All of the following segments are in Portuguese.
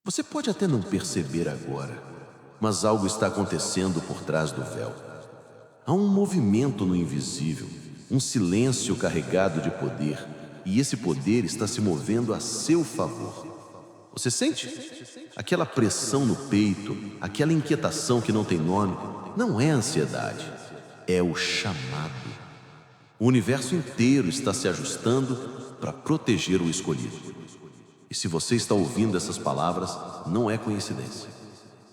Você pode até não perceber agora, mas algo está acontecendo por trás do véu. Há um movimento no invisível, um silêncio carregado de poder, e esse poder está se movendo a seu favor. Você sente? Aquela pressão no peito, aquela inquietação que não tem nome, não é ansiedade, é o chamado. O universo inteiro está se ajustando para proteger o escolhido. E se você está ouvindo essas palavras, não é coincidência.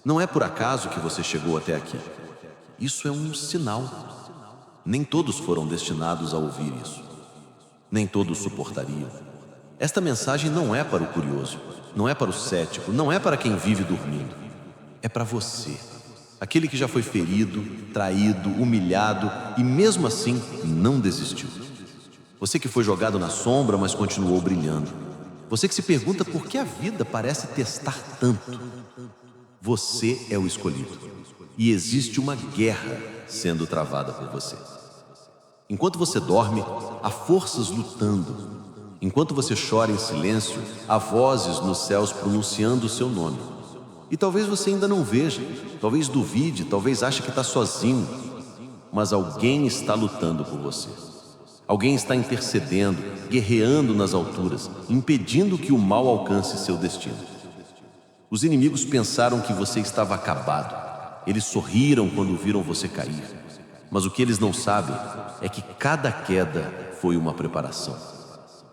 Não é por acaso que você chegou até aqui. Isso é um sinal. Nem todos foram destinados a ouvir isso. Nem todos suportariam. Esta mensagem não é para o curioso, não é para o cético, não é para quem vive dormindo. É para você. Aquele que já foi ferido, traído, humilhado e mesmo assim não desistiu. Você que foi jogado na sombra, mas continuou brilhando. Você que se pergunta por que a vida parece testar tanto. Você é o escolhido. E existe uma guerra sendo travada por você. Enquanto você dorme, há forças lutando. Enquanto você chora em silêncio, há vozes nos céus pronunciando o seu nome. E talvez você ainda não veja, talvez duvide, talvez ache que está sozinho. Mas alguém está lutando por você. Alguém está intercedendo, guerreando nas alturas, impedindo que o mal alcance seu destino. Os inimigos pensaram que você estava acabado. Eles sorriram quando viram você cair. Mas o que eles não sabem é que cada queda foi uma preparação.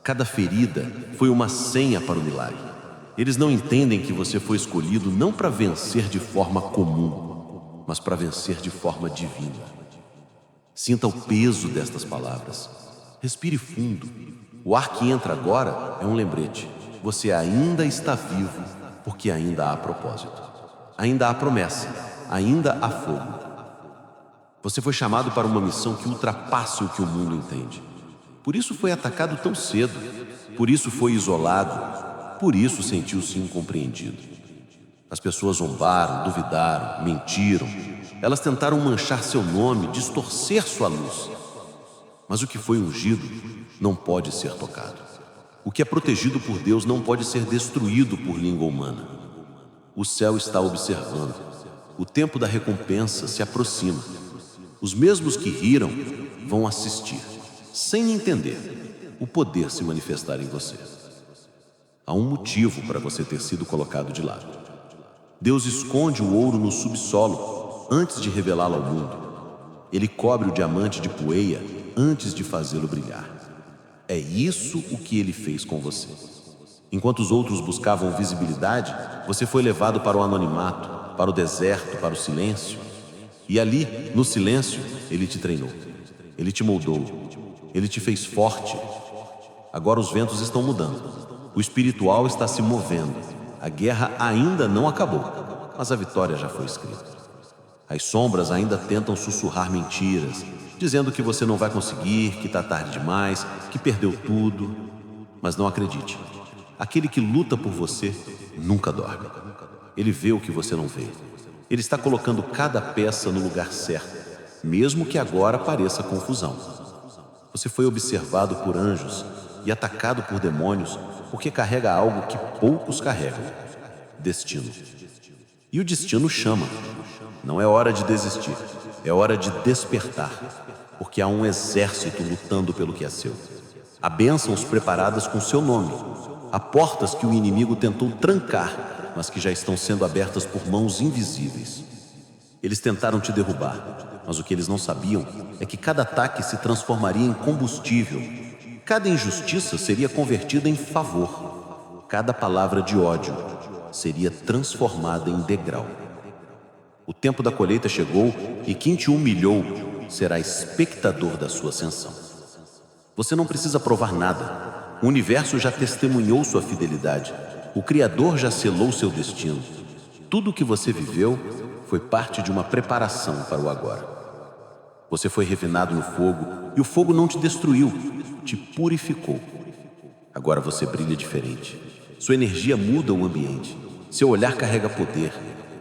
Cada ferida foi uma senha para o milagre. Eles não entendem que você foi escolhido não para vencer de forma comum, mas para vencer de forma divina. Sinta o peso destas palavras. Respire fundo. O ar que entra agora é um lembrete. Você ainda está vivo porque ainda há propósito. Ainda há promessa. Ainda há fogo. Você foi chamado para uma missão que ultrapasse o que o mundo entende. Por isso foi atacado tão cedo. Por isso foi isolado. Por isso sentiu-se incompreendido. As pessoas zombaram, duvidaram, mentiram. Elas tentaram manchar seu nome, distorcer sua luz. Mas o que foi ungido não pode ser tocado. O que é protegido por Deus não pode ser destruído por língua humana. O céu está observando. O tempo da recompensa se aproxima. Os mesmos que riram vão assistir, sem entender, o poder se manifestar em você. Há um motivo para você ter sido colocado de lado. Deus esconde o ouro no subsolo antes de revelá-lo ao mundo. Ele cobre o diamante de poeira antes de fazê-lo brilhar. É isso o que ele fez com você. Enquanto os outros buscavam visibilidade, você foi levado para o anonimato, para o deserto, para o silêncio. E ali, no silêncio, ele te treinou. Ele te moldou. Ele te fez forte. Agora os ventos estão mudando. O espiritual está se movendo. A guerra ainda não acabou, mas a vitória já foi escrita. As sombras ainda tentam sussurrar mentiras, dizendo que você não vai conseguir, que está tarde demais, que perdeu tudo. Mas não acredite. Aquele que luta por você nunca dorme. Ele vê o que você não vê. Ele está colocando cada peça no lugar certo, mesmo que agora pareça confusão. Você foi observado por anjos e atacado por demônios porque carrega algo que poucos carregam: destino. E o destino chama. Não é hora de desistir, é hora de despertar, porque há um exército lutando pelo que é seu. Há bênçãos preparadas com seu nome. Há portas que o inimigo tentou trancar, mas que já estão sendo abertas por mãos invisíveis. Eles tentaram te derrubar, mas o que eles não sabiam é que cada ataque se transformaria em combustível. Cada injustiça seria convertida em favor. Cada palavra de ódio seria transformada em degrau. O tempo da colheita chegou e quem te humilhou será espectador da sua ascensão. Você não precisa provar nada. O universo já testemunhou sua fidelidade. O Criador já selou seu destino. Tudo o que você viveu foi parte de uma preparação para o agora. Você foi refinado no fogo e o fogo não te destruiu, te purificou. Agora você brilha diferente. Sua energia muda o ambiente. Seu olhar carrega poder.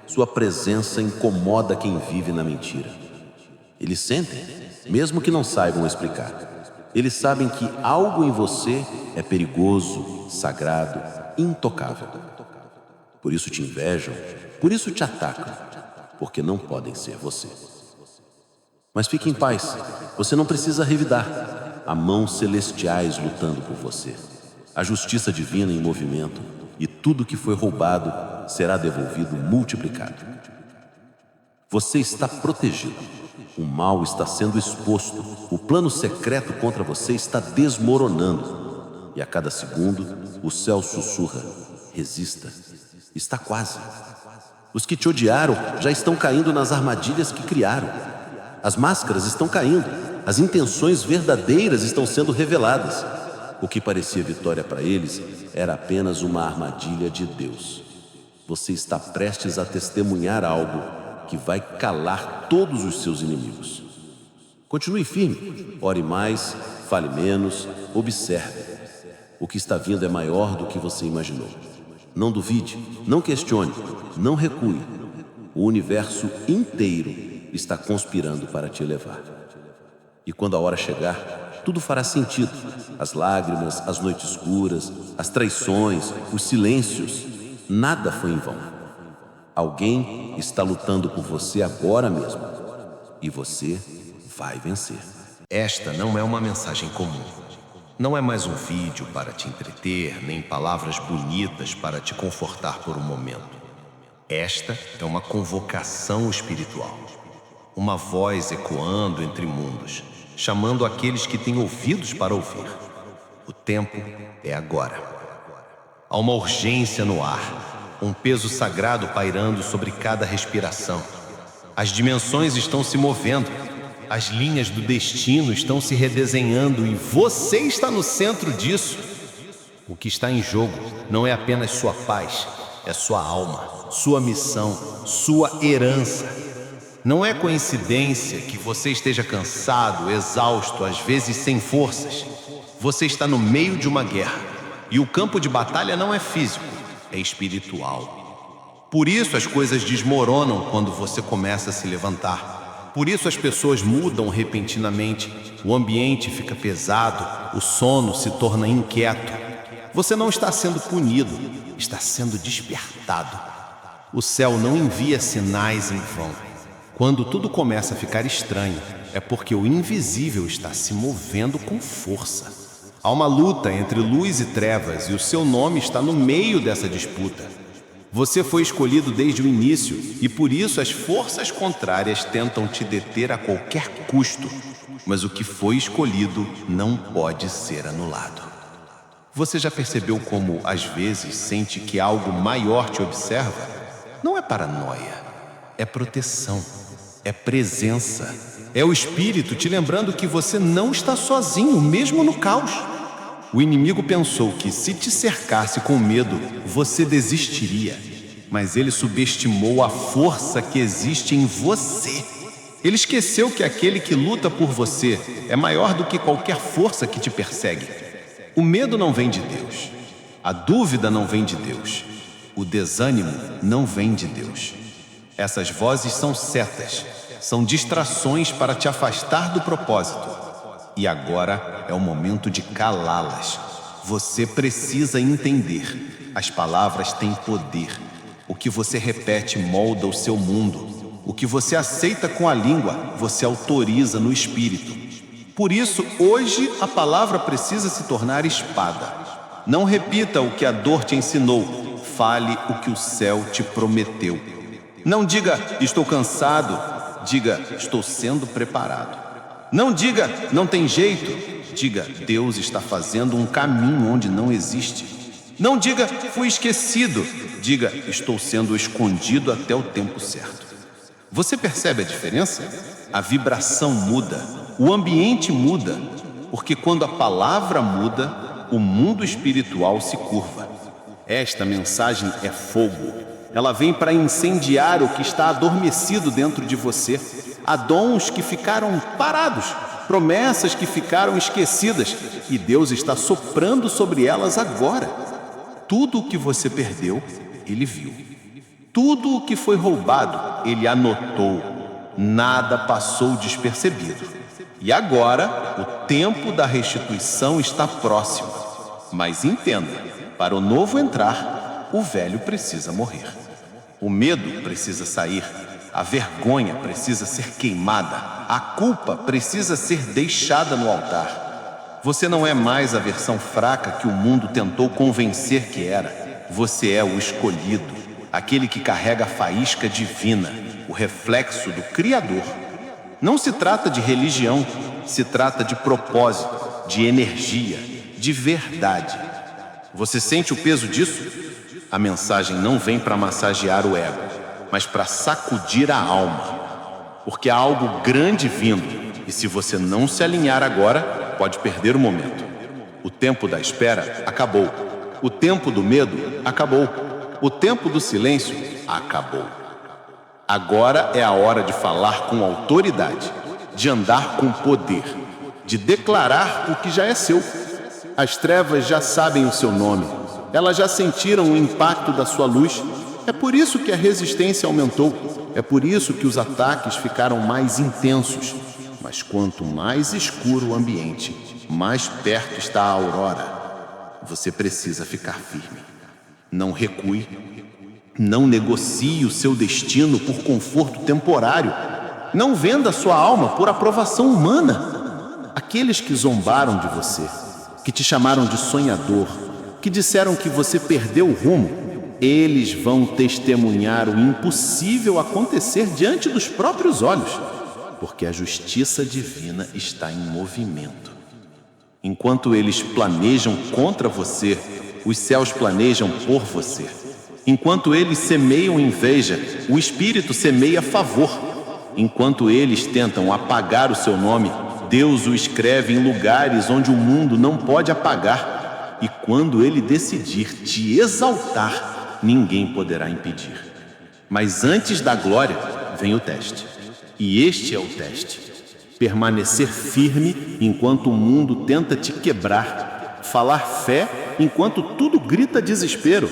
Sua presença incomoda quem vive na mentira. Eles sentem, mesmo que não saibam explicar. Eles sabem que algo em você é perigoso, sagrado, intocável. Por isso te invejam, por isso te atacam, porque não podem ser você. Mas fique em paz, você não precisa revidar. Há mãos celestiais lutando por você. A justiça divina em movimento, e tudo que foi roubado será devolvido multiplicado. Você está protegido. O mal está sendo exposto. O plano secreto contra você está desmoronando. E a cada segundo, o céu sussurra: resista. Está quase. Os que te odiaram já estão caindo nas armadilhas que criaram. As máscaras estão caindo. As intenções verdadeiras estão sendo reveladas. O que parecia vitória para eles era apenas uma armadilha de Deus. Você está prestes a testemunhar algo que vai calar todos os seus inimigos. Continue firme, ore mais, fale menos, observe. O que está vindo é maior do que você imaginou. Não duvide, não questione, não recue. O universo inteiro está conspirando para te elevar. E quando a hora chegar, tudo fará sentido. As lágrimas, as noites escuras, as traições, os silêncios, nada foi em vão. Alguém está lutando por você agora mesmo. E você vai vencer. Esta não é uma mensagem comum. Não é mais um vídeo para te entreter, nem palavras bonitas para te confortar por um momento. Esta é uma convocação espiritual. Uma voz ecoando entre mundos, chamando aqueles que têm ouvidos para ouvir. O tempo é agora. Há uma urgência no ar, um peso sagrado pairando sobre cada respiração. As dimensões estão se movendo, as linhas do destino estão se redesenhando e você está no centro disso. O que está em jogo não é apenas sua paz, é sua alma, sua missão, sua herança. Não é coincidência que você esteja cansado, exausto, às vezes sem forças. Você está no meio de uma guerra e o campo de batalha não é físico, é espiritual. Por isso as coisas desmoronam quando você começa a se levantar. Por isso as pessoas mudam repentinamente, o ambiente fica pesado, o sono se torna inquieto. Você não está sendo punido, está sendo despertado. O céu não envia sinais em vão. Quando tudo começa a ficar estranho, é porque o invisível está se movendo com força. Há uma luta entre luz e trevas e o seu nome está no meio dessa disputa. Você foi escolhido desde o início e por isso as forças contrárias tentam te deter a qualquer custo. Mas o que foi escolhido não pode ser anulado. Você já percebeu como, às vezes, sente que algo maior te observa? Não é paranoia, é proteção, é presença. É o espírito te lembrando que você não está sozinho, mesmo no caos. O inimigo pensou que se te cercasse com medo, você desistiria. Mas ele subestimou a força que existe em você. Ele esqueceu que aquele que luta por você é maior do que qualquer força que te persegue. O medo não vem de Deus. A dúvida não vem de Deus. O desânimo não vem de Deus. Essas vozes são setas, são distrações para te afastar do propósito. E agora é o momento de calá-las. Você precisa entender. As palavras têm poder. O que você repete molda o seu mundo. O que você aceita com a língua, você autoriza no espírito. Por isso, hoje, a palavra precisa se tornar espada. Não repita o que a dor te ensinou. Fale o que o céu te prometeu. Não diga, estou cansado. Diga, estou sendo preparado. Não diga, não tem jeito. Diga, Deus está fazendo um caminho onde não existe. Não diga, fui esquecido. Diga, estou sendo escondido até o tempo certo. Você percebe a diferença? A vibração muda, o ambiente muda, porque quando a palavra muda, o mundo espiritual se curva. Esta mensagem é fogo. Ela vem para incendiar o que está adormecido dentro de você. Há dons que ficaram parados, promessas que ficaram esquecidas, e Deus está soprando sobre elas agora. Tudo o que você perdeu, Ele viu. Tudo o que foi roubado, Ele anotou. Nada passou despercebido. E agora, o tempo da restituição está próximo. Mas entenda, para o novo entrar, o velho precisa morrer. O medo precisa sair, a vergonha precisa ser queimada, a culpa precisa ser deixada no altar. Você não é mais a versão fraca que o mundo tentou convencer que era. Você é o escolhido, aquele que carrega a faísca divina, o reflexo do Criador. Não se trata de religião, se trata de propósito, de energia, de verdade. Você sente o peso disso? A mensagem não vem para massagear o ego, mas para sacudir a alma. Porque há algo grande vindo, e se você não se alinhar agora, pode perder o momento. O tempo da espera acabou. O tempo do medo acabou. O tempo do silêncio acabou. Agora é a hora de falar com autoridade, de andar com poder, de declarar o que já é seu. As trevas já sabem o seu nome. Elas já sentiram o impacto da sua luz. É por isso que a resistência aumentou. É por isso que os ataques ficaram mais intensos. Mas quanto mais escuro o ambiente, mais perto está a aurora. Você precisa ficar firme. Não recue. Não negocie o seu destino por conforto temporário. Não venda sua alma por aprovação humana. Aqueles que zombaram de você, que te chamaram de sonhador, que disseram que você perdeu o rumo, eles vão testemunhar o impossível acontecer diante dos próprios olhos, porque a justiça divina está em movimento. Enquanto eles planejam contra você, os céus planejam por você. Enquanto eles semeiam inveja, o Espírito semeia favor. Enquanto eles tentam apagar o seu nome, Deus o escreve em lugares onde o mundo não pode apagar. E quando Ele decidir te exaltar, ninguém poderá impedir. Mas antes da glória, vem o teste. E este é o teste. Permanecer firme enquanto o mundo tenta te quebrar. Falar fé enquanto tudo grita desespero.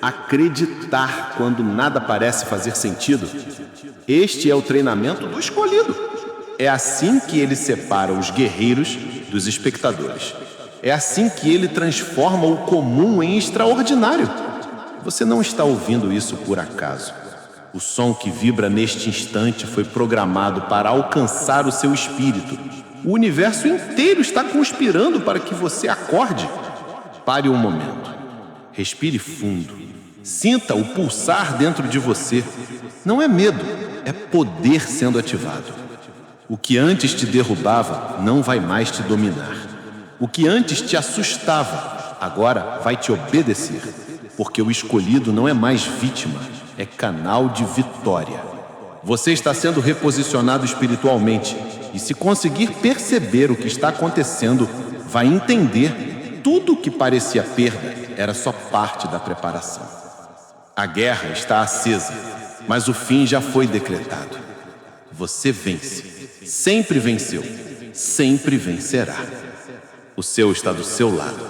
Acreditar quando nada parece fazer sentido. Este é o treinamento do escolhido. É assim que ele separa os guerreiros dos espectadores. É assim que ele transforma o comum em extraordinário. Você não está ouvindo isso por acaso. O som que vibra neste instante foi programado para alcançar o seu espírito. O universo inteiro está conspirando para que você acorde. Pare um momento. Respire fundo. Sinta o pulsar dentro de você. Não é medo, é poder sendo ativado. O que antes te derrubava não vai mais te dominar. O que antes te assustava, agora vai te obedecer. Porque o escolhido não é mais vítima, é canal de vitória. Você está sendo reposicionado espiritualmente e, se conseguir perceber o que está acontecendo, vai entender tudo o que parecia perda era só parte da preparação. A guerra está acesa, mas o fim já foi decretado. Você vence, sempre venceu, sempre vencerá. O céu está do seu lado,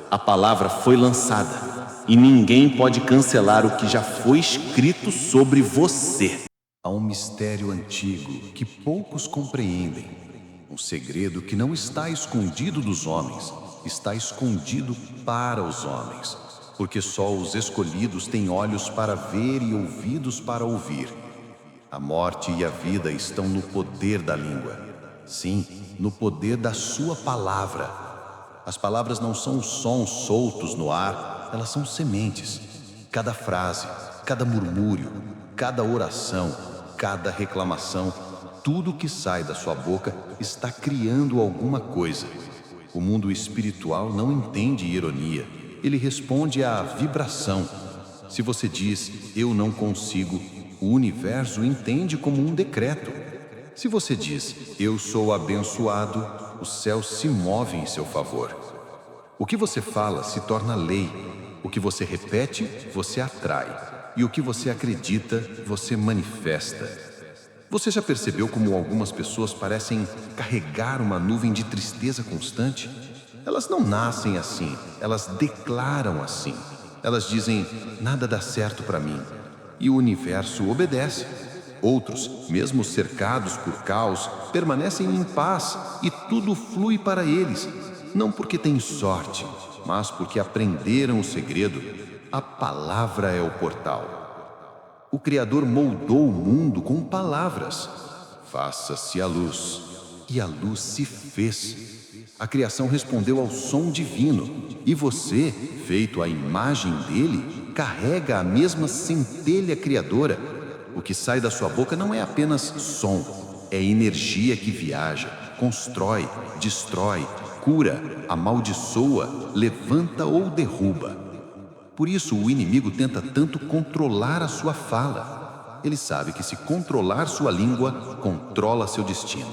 a palavra foi lançada. E ninguém pode cancelar o que já foi escrito sobre você. Há um mistério antigo que poucos compreendem. Um segredo que não está escondido dos homens, está escondido para os homens. Porque só os escolhidos têm olhos para ver e ouvidos para ouvir. A morte e a vida estão no poder da língua. Sim, no poder da sua palavra. As palavras não são sons soltos no ar. Elas são sementes. Cada frase, cada murmúrio, cada oração, cada reclamação, tudo que sai da sua boca está criando alguma coisa. O mundo espiritual não entende ironia. Ele responde à vibração. Se você diz, eu não consigo, o universo entende como um decreto. Se você diz, eu sou abençoado, os céus se movem em seu favor. O que você fala se torna lei. O que você repete, você atrai. E o que você acredita, você manifesta. Você já percebeu como algumas pessoas parecem carregar uma nuvem de tristeza constante? Elas não nascem assim, elas declaram assim. Elas dizem, nada dá certo para mim. E o universo obedece. Outros, mesmo cercados por caos, permanecem em paz e tudo flui para eles. Não porque têm sorte, mas porque aprenderam o segredo. A palavra é o portal. O Criador moldou o mundo com palavras. Faça-se a luz. E a luz se fez. A criação respondeu ao som divino. E você, feito à imagem dele, carrega a mesma centelha criadora. O que sai da sua boca não é apenas som, é energia que viaja, constrói, destrói, cura, amaldiçoa, levanta ou derruba. Por isso o inimigo tenta tanto controlar a sua fala. Ele sabe que se controlar sua língua, controla seu destino.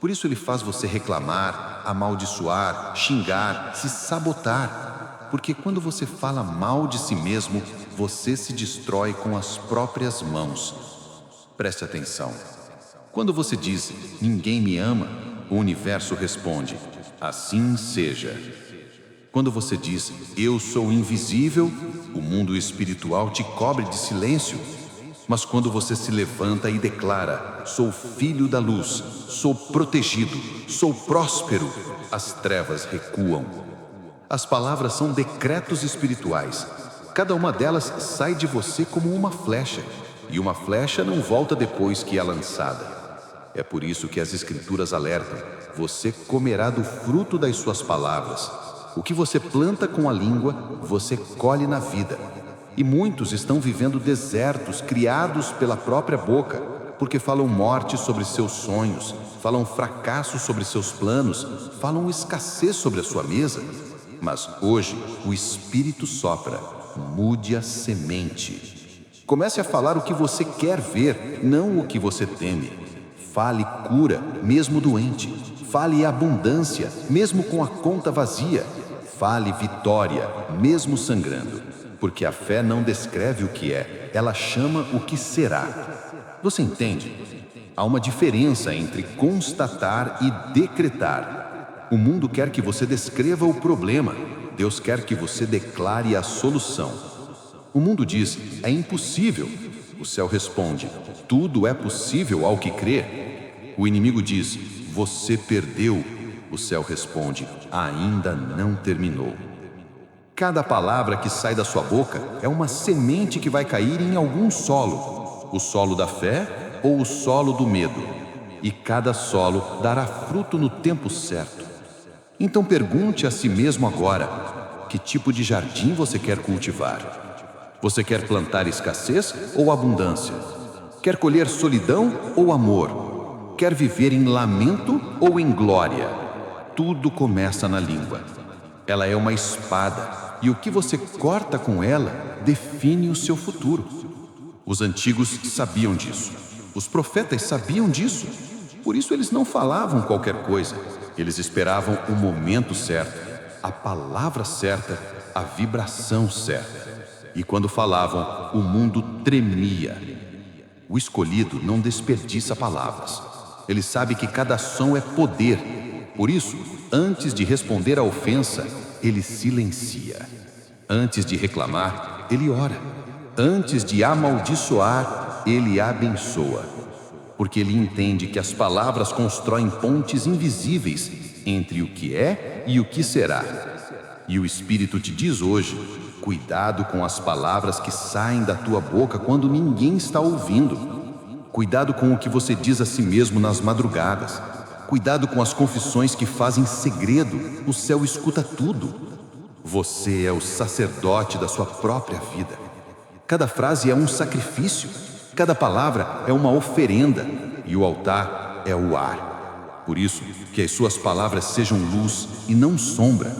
Por isso ele faz você reclamar, amaldiçoar, xingar, se sabotar. Porque quando você fala mal de si mesmo, você se destrói com as próprias mãos. Preste atenção. Quando você diz, ninguém me ama, o universo responde, assim seja. Quando você diz, eu sou invisível, o mundo espiritual te cobre de silêncio. Mas quando você se levanta e declara, sou filho da luz, sou protegido, sou próspero, as trevas recuam. As palavras são decretos espirituais. Cada uma delas sai de você como uma flecha, e uma flecha não volta depois que é lançada. É por isso que as Escrituras alertam, você comerá do fruto das suas palavras. O que você planta com a língua, você colhe na vida. E muitos estão vivendo desertos criados pela própria boca, porque falam morte sobre seus sonhos, falam fracasso sobre seus planos, falam escassez sobre a sua mesa. Mas hoje o Espírito sopra, mude a semente. Comece a falar o que você quer ver, não o que você teme. Fale cura, mesmo doente. Fale abundância, mesmo com a conta vazia. Fale vitória, mesmo sangrando. Porque a fé não descreve o que é, ela chama o que será. Você entende? Há uma diferença entre constatar e decretar. O mundo quer que você descreva o problema, Deus quer que você declare a solução. O mundo diz, é impossível. O céu responde, tudo é possível ao que crê. O inimigo diz, você perdeu. O céu responde, ainda não terminou. Cada palavra que sai da sua boca é uma semente que vai cair em algum solo, o solo da fé ou o solo do medo. E cada solo dará fruto no tempo certo. Então pergunte a si mesmo agora, que tipo de jardim você quer cultivar? Você quer plantar escassez ou abundância? Quer colher solidão ou amor? Quer viver em lamento ou em glória? Tudo começa na língua. Ela é uma espada. E o que você corta com ela define o seu futuro. Os antigos sabiam disso. Os profetas sabiam disso. Por isso eles não falavam qualquer coisa. Eles esperavam o momento certo, a palavra certa, a vibração certa. E quando falavam, o mundo tremia. O escolhido não desperdiça palavras. Ele sabe que cada som é poder. Por isso, antes de responder à ofensa, ele silencia. Antes de reclamar, ele ora. Antes de amaldiçoar, ele abençoa. Porque ele entende que as palavras constroem pontes invisíveis entre o que é e o que será. E o Espírito te diz hoje, cuidado com as palavras que saem da tua boca quando ninguém está ouvindo. Cuidado com o que você diz a si mesmo nas madrugadas. Cuidado com as confissões que fazem segredo, o céu escuta tudo. Você é o sacerdote da sua própria vida. Cada frase é um sacrifício, cada palavra é uma oferenda e o altar é o ar. Por isso, que as suas palavras sejam luz e não sombra.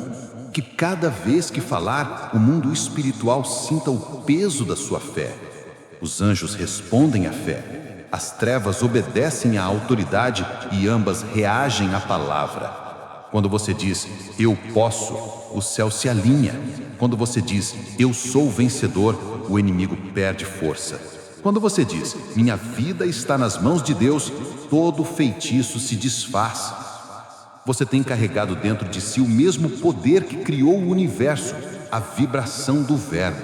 Que cada vez que falar, o mundo espiritual sinta o peso da sua fé. Os anjos respondem à fé. As trevas obedecem à autoridade e ambas reagem à palavra. Quando você diz, eu posso, o céu se alinha. Quando você diz, eu sou vencedor, o inimigo perde força. Quando você diz, minha vida está nas mãos de Deus, todo feitiço se desfaz. Você tem carregado dentro de si o mesmo poder que criou o universo, a vibração do verbo.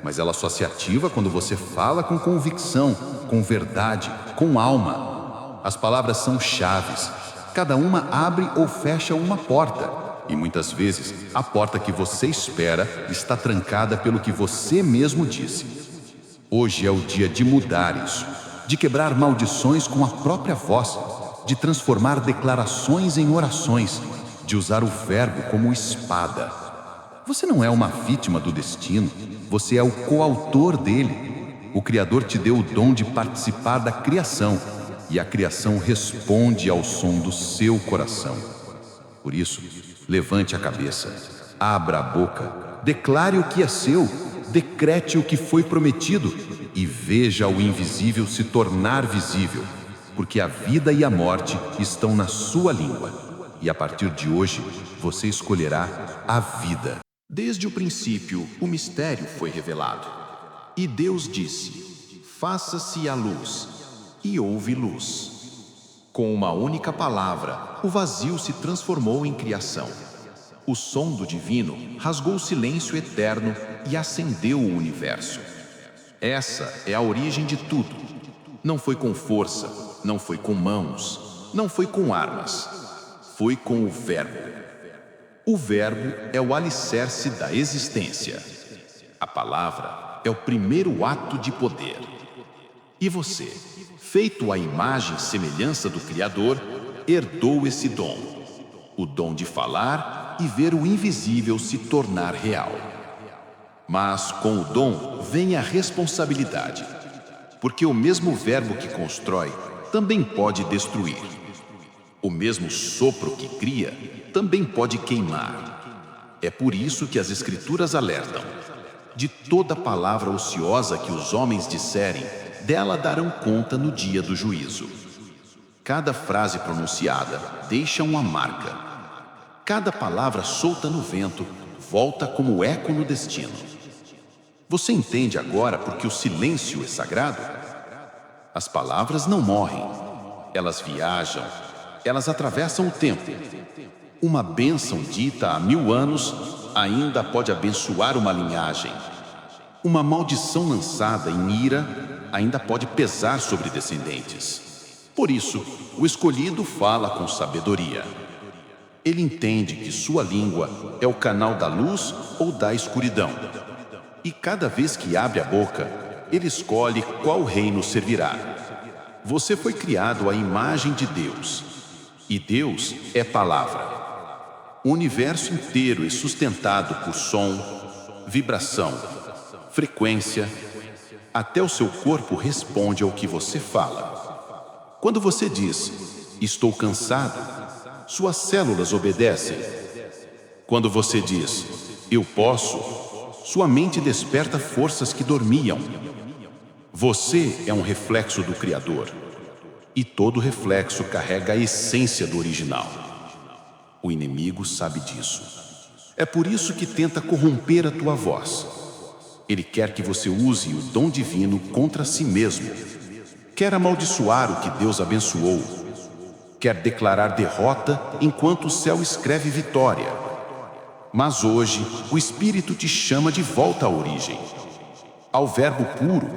Mas ela só se ativa quando você fala com convicção, com verdade, com alma. As palavras são chaves. Cada uma abre ou fecha uma porta. E muitas vezes, a porta que você espera está trancada pelo que você mesmo disse. Hoje é o dia de mudar isso, de quebrar maldições com a própria voz, de transformar declarações em orações, de usar o verbo como espada. Você não é uma vítima do destino, você é o coautor dele. O Criador te deu o dom de participar da criação, e a criação responde ao som do seu coração. Por isso, levante a cabeça, abra a boca, declare o que é seu, decrete o que foi prometido e veja o invisível se tornar visível, porque a vida e a morte estão na sua língua. E a partir de hoje, você escolherá a vida. Desde o princípio, o mistério foi revelado. E Deus disse: faça-se a luz, e houve luz. Com uma única palavra, o vazio se transformou em criação. O som do divino rasgou o silêncio eterno e acendeu o universo. Essa é a origem de tudo. Não foi com força, não foi com mãos, não foi com armas. Foi com o Verbo. O Verbo é o alicerce da existência. A palavra é o primeiro ato de poder. E você, feito à imagem e semelhança do Criador, herdou esse dom. O dom de falar e ver o invisível se tornar real. Mas com o dom vem a responsabilidade, porque o mesmo verbo que constrói também pode destruir. O mesmo sopro que cria também pode queimar. É por isso que as Escrituras alertam: de toda palavra ociosa que os homens disserem, dela darão conta no dia do juízo. Cada frase pronunciada deixa uma marca. Cada palavra solta no vento volta como eco no destino. Você entende agora porque o silêncio é sagrado? As palavras não morrem. Elas viajam. Elas atravessam o tempo. Uma bênção dita há 1000 anos ainda pode abençoar uma linhagem. Uma maldição lançada em ira ainda pode pesar sobre descendentes. Por isso, o escolhido fala com sabedoria. Ele entende que sua língua é o canal da luz ou da escuridão. E cada vez que abre a boca, ele escolhe qual reino servirá. Você foi criado à imagem de Deus. E Deus é palavra. O universo inteiro é sustentado por som, vibração, frequência. Até o seu corpo responde ao que você fala. Quando você diz, estou cansado, suas células obedecem. Quando você diz, eu posso, sua mente desperta forças que dormiam. Você é um reflexo do Criador. E todo reflexo carrega a essência do original. O inimigo sabe disso. É por isso que tenta corromper a tua voz. Ele quer que você use o dom divino contra si mesmo. Quer amaldiçoar o que Deus abençoou. Quer declarar derrota enquanto o céu escreve vitória. Mas hoje, o Espírito te chama de volta à origem, ao verbo puro,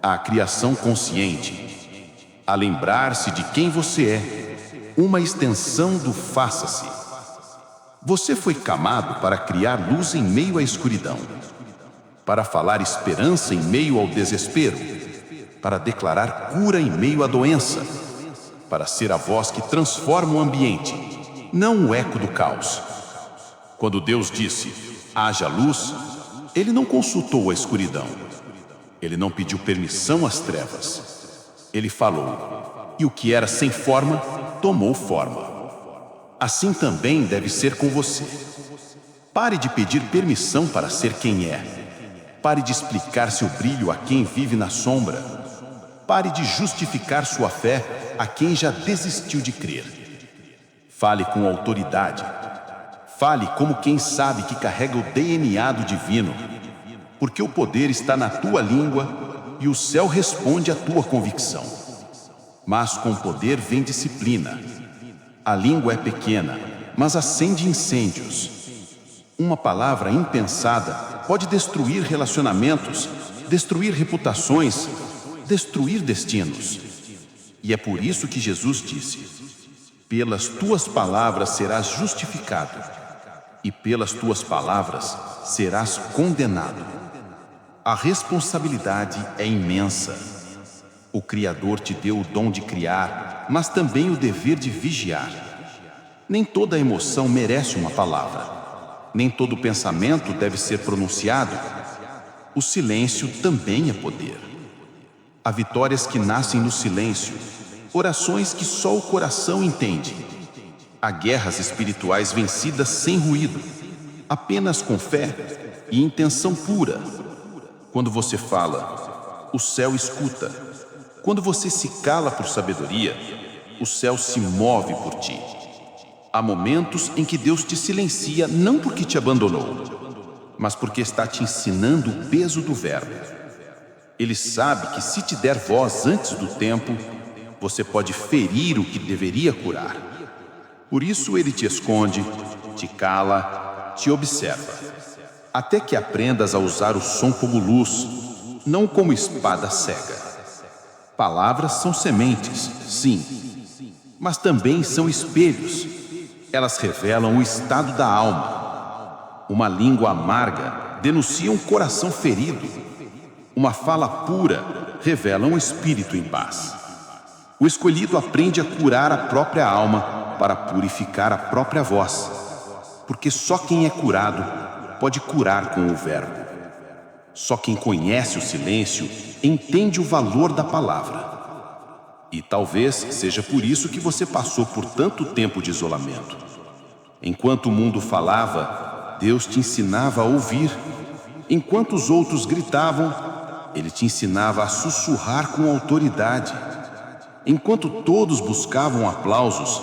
à criação consciente, a lembrar-se de quem você é, uma extensão do faça-se. Você foi camado para criar luz em meio à escuridão, para falar esperança em meio ao desespero, para declarar cura em meio à doença, para ser a voz que transforma o ambiente, não o eco do caos. Quando Deus disse, haja luz, Ele não consultou a escuridão. Ele não pediu permissão às trevas. Ele falou, e o que era sem forma, tomou forma. Assim também deve ser com você. Pare de pedir permissão para ser quem é. Pare de explicar seu brilho a quem vive na sombra. Pare de justificar sua fé a quem já desistiu de crer. Fale com autoridade. Fale como quem sabe que carrega o DNA do divino, porque o poder está na tua língua e o céu responde à tua convicção. Mas com poder vem disciplina. A língua é pequena, mas acende incêndios. Uma palavra impensada pode destruir relacionamentos, destruir reputações, destruir destinos. E é por isso que Jesus disse, pelas tuas palavras serás justificado e pelas tuas palavras serás condenado. A responsabilidade é imensa. O Criador te deu o dom de criar, mas também o dever de vigiar. Nem toda emoção merece uma palavra. Nem todo pensamento deve ser pronunciado. O silêncio também é poder. Há vitórias que nascem no silêncio, orações que só o coração entende. Há guerras espirituais vencidas sem ruído, apenas com fé e intenção pura. Quando você fala, o céu escuta. Quando você se cala por sabedoria, o céu se move por ti. Há momentos em que Deus te silencia não porque te abandonou, mas porque está te ensinando o peso do verbo. Ele sabe que se te der voz antes do tempo, você pode ferir o que deveria curar. Por isso ele te esconde, te cala, te observa, até que aprendas a usar o som como luz, não como espada cega. Palavras são sementes, sim, mas também são espelhos. Elas revelam o estado da alma. Uma língua amarga denuncia um coração ferido. Uma fala pura revela um espírito em paz. O escolhido aprende a curar a própria alma para purificar a própria voz, porque só quem é curado pode curar com o verbo. Só quem conhece o silêncio entende o valor da palavra. E talvez seja por isso que você passou por tanto tempo de isolamento. Enquanto o mundo falava, Deus te ensinava a ouvir. Enquanto os outros gritavam, Ele te ensinava a sussurrar com autoridade. Enquanto todos buscavam aplausos,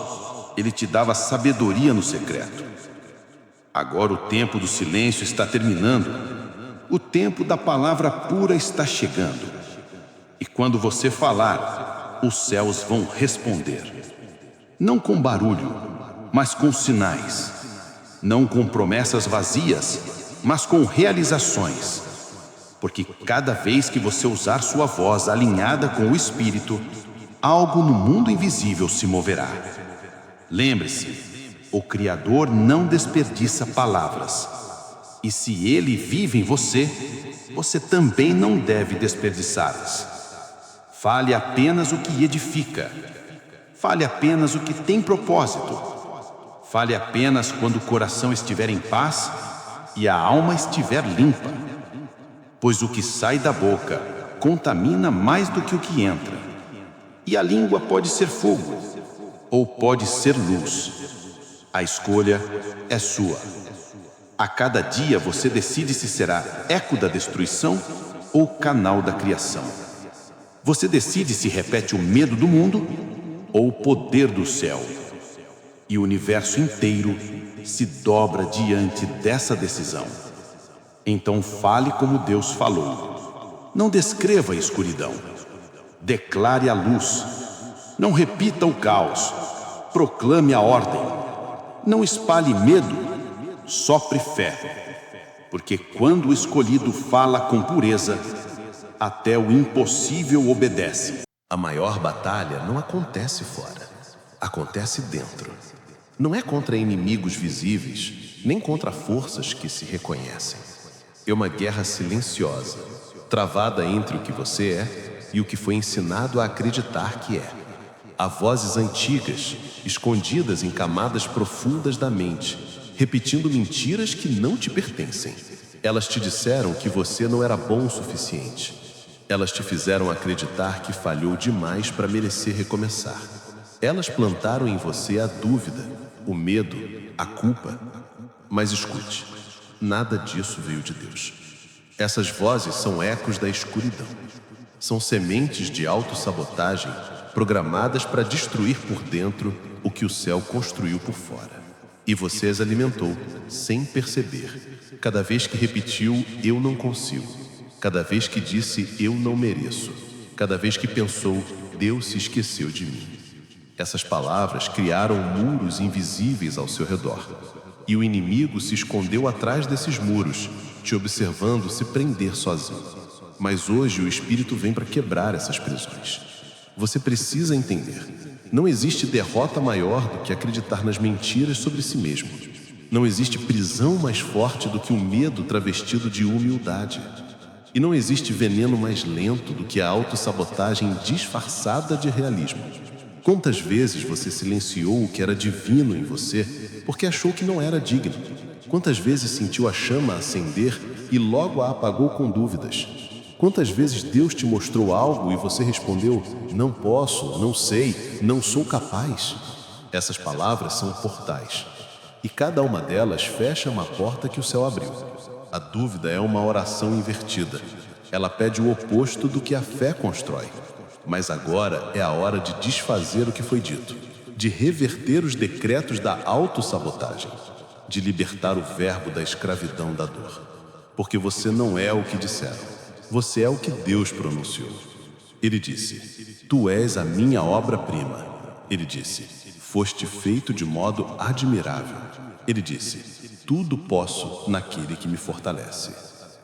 Ele te dava sabedoria no secreto. Agora o tempo do silêncio está terminando. O tempo da palavra pura está chegando. E quando você falar, os céus vão responder. Não com barulho, mas com sinais. Não com promessas vazias, mas com realizações. Porque cada vez que você usar sua voz alinhada com o Espírito, algo no mundo invisível se moverá. Lembre-se, o Criador não desperdiça palavras. E se Ele vive em você, você também não deve desperdiçá-las. Fale apenas o que edifica. Fale apenas o que tem propósito. Fale apenas quando o coração estiver em paz e a alma estiver limpa. Pois o que sai da boca contamina mais do que o que entra. E a língua pode ser fogo, ou pode ser luz. A escolha é sua. A cada dia você decide se será eco da destruição ou canal da criação. Você decide se repete o medo do mundo ou o poder do céu. E o universo inteiro se dobra diante dessa decisão. Então fale como Deus falou. Não descreva a escuridão. Declare a luz. Não repita o caos. Proclame a ordem. Não espalhe medo. Sopre fé. Porque quando o escolhido fala com pureza, até o impossível obedece. A maior batalha não acontece fora, acontece dentro. Não é contra inimigos visíveis, nem contra forças que se reconhecem. É uma guerra silenciosa, travada entre o que você é e o que foi ensinado a acreditar que é. Há vozes antigas, escondidas em camadas profundas da mente, repetindo mentiras que não te pertencem. Elas te disseram que você não era bom o suficiente. Elas te fizeram acreditar que falhou demais para merecer recomeçar. Elas plantaram em você a dúvida, o medo, a culpa. Mas escute, nada disso veio de Deus. Essas vozes são ecos da escuridão. São sementes de autossabotagem programadas para destruir por dentro o que o céu construiu por fora. E você as alimentou, sem perceber, cada vez que repetiu, eu não consigo. Cada vez que disse, eu não mereço. Cada vez que pensou, Deus se esqueceu de mim. Essas palavras criaram muros invisíveis ao seu redor. E o inimigo se escondeu atrás desses muros, te observando se prender sozinho. Mas hoje o Espírito vem para quebrar essas prisões. Você precisa entender. Não existe derrota maior do que acreditar nas mentiras sobre si mesmo. Não existe prisão mais forte do que o medo travestido de humildade. E não existe veneno mais lento do que a autossabotagem disfarçada de realismo. Quantas vezes você silenciou o que era divino em você porque achou que não era digno? Quantas vezes sentiu a chama acender e logo a apagou com dúvidas? Quantas vezes Deus te mostrou algo e você respondeu: não posso, não sei, não sou capaz? Essas palavras são portais. E cada uma delas fecha uma porta que o céu abriu. A dúvida é uma oração invertida. Ela pede o oposto do que a fé constrói. Mas agora é a hora de desfazer o que foi dito, de reverter os decretos da autossabotagem, de libertar o verbo da escravidão da dor. Porque você não é o que disseram, você é o que Deus pronunciou. Ele disse: tu és a minha obra-prima. Ele disse: foste feito de modo admirável. Ele disse: tudo posso naquele que me fortalece.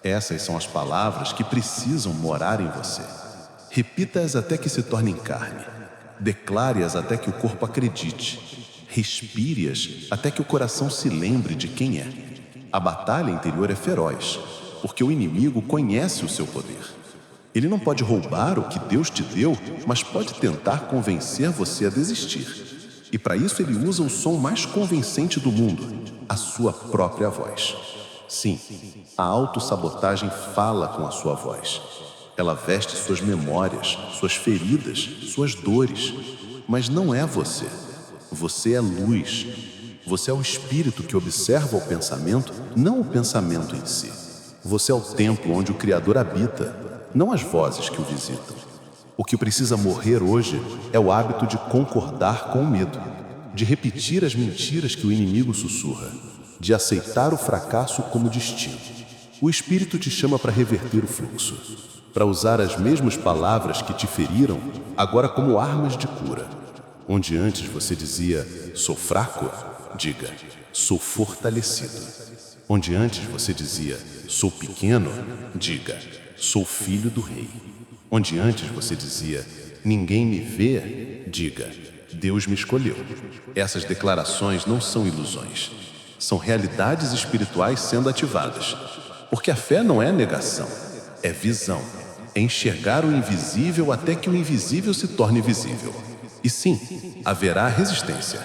Essas são as palavras que precisam morar em você. Repita-as até que se tornem carne. Declare-as até que o corpo acredite. Respire-as até que o coração se lembre de quem é. A batalha interior é feroz, porque o inimigo conhece o seu poder. Ele não pode roubar o que Deus te deu, mas pode tentar convencer você a desistir. E para isso ele usa o som mais convincente do mundo, a sua própria voz. Sim, a autossabotagem fala com a sua voz. Ela veste suas memórias, suas feridas, suas dores. Mas não é você. Você é luz. Você é o espírito que observa o pensamento, não o pensamento em si. Você é o templo onde o Criador habita, não as vozes que o visitam. O que precisa morrer hoje é o hábito de concordar com o medo, de repetir as mentiras que o inimigo sussurra, de aceitar o fracasso como destino. O Espírito te chama para reverter o fluxo, para usar as mesmas palavras que te feriram, agora como armas de cura. Onde antes você dizia, sou fraco, diga, sou fortalecido. Onde antes você dizia, sou pequeno, diga, sou filho do rei. Onde antes você dizia, ninguém me vê, diga, Deus me escolheu. Essas declarações não são ilusões, são realidades espirituais sendo ativadas. Porque a fé não é negação, é visão. É enxergar o invisível até que o invisível se torne visível. E sim, haverá resistência.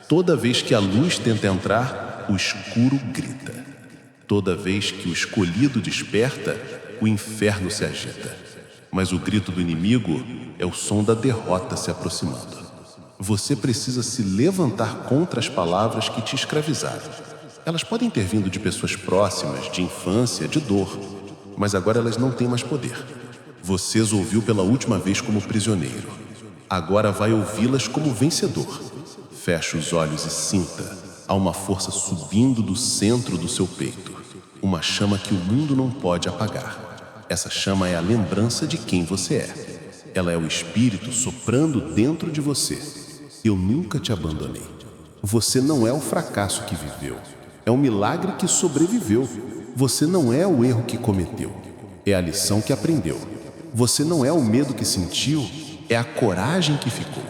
Toda vez que a luz tenta entrar, o escuro grita. Toda vez que o escolhido desperta, o inferno se agita. Mas o grito do inimigo é o som da derrota se aproximando. Você precisa se levantar contra as palavras que te escravizaram. Elas podem ter vindo de pessoas próximas, de infância, de dor, mas agora elas não têm mais poder. Você as ouviu pela última vez como prisioneiro. Agora vai ouvi-las como vencedor. Feche os olhos e sinta. Há uma força subindo do centro do seu peito. Uma chama que o mundo não pode apagar. Essa chama é a lembrança de quem você é. Ela é o Espírito soprando dentro de você. Eu nunca te abandonei. Você não é o fracasso que viveu. É um milagre que sobreviveu. Você não é o erro que cometeu. É a lição que aprendeu. Você não é o medo que sentiu. É a coragem que ficou.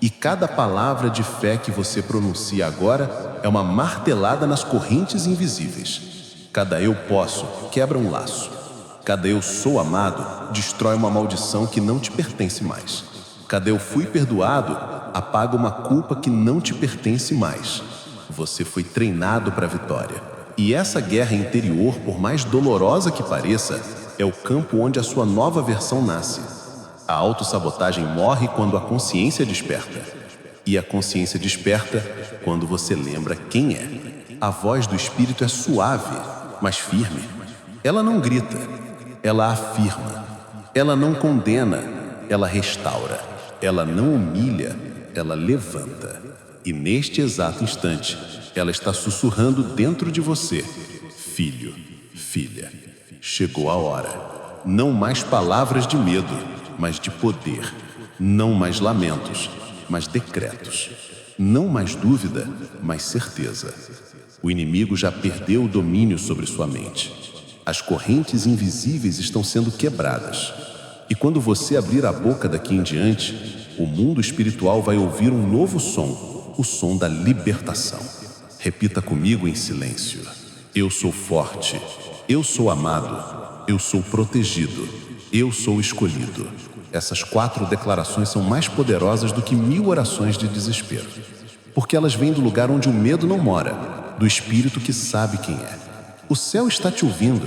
E cada palavra de fé que você pronuncia agora é uma martelada nas correntes invisíveis. Cada eu posso quebra um laço. Cada eu sou amado destrói uma maldição que não te pertence mais. Cada eu fui perdoado apaga uma culpa que não te pertence mais. Você foi treinado para a vitória. E essa guerra interior, por mais dolorosa que pareça, é o campo onde a sua nova versão nasce. A autossabotagem morre quando a consciência desperta. E a consciência desperta quando você lembra quem é. A voz do Espírito é suave, mas firme. Ela não grita, ela afirma. Ela não condena, ela restaura. Ela não humilha, ela levanta. E neste exato instante, ela está sussurrando dentro de você: filho, filha, chegou a hora. Não mais palavras de medo, mas de poder. Não mais lamentos, mas decretos. Não mais dúvida, mas certeza. O inimigo já perdeu o domínio sobre sua mente. As correntes invisíveis estão sendo quebradas. E quando você abrir a boca daqui em diante, o mundo espiritual vai ouvir um novo som, o som da libertação. Repita comigo em silêncio. Eu sou forte. Eu sou amado. Eu sou protegido. Eu sou escolhido. Essas 4 declarações são mais poderosas do que 1000 orações de desespero. Porque elas vêm do lugar onde o medo não mora, do espírito que sabe quem é. O céu está te ouvindo,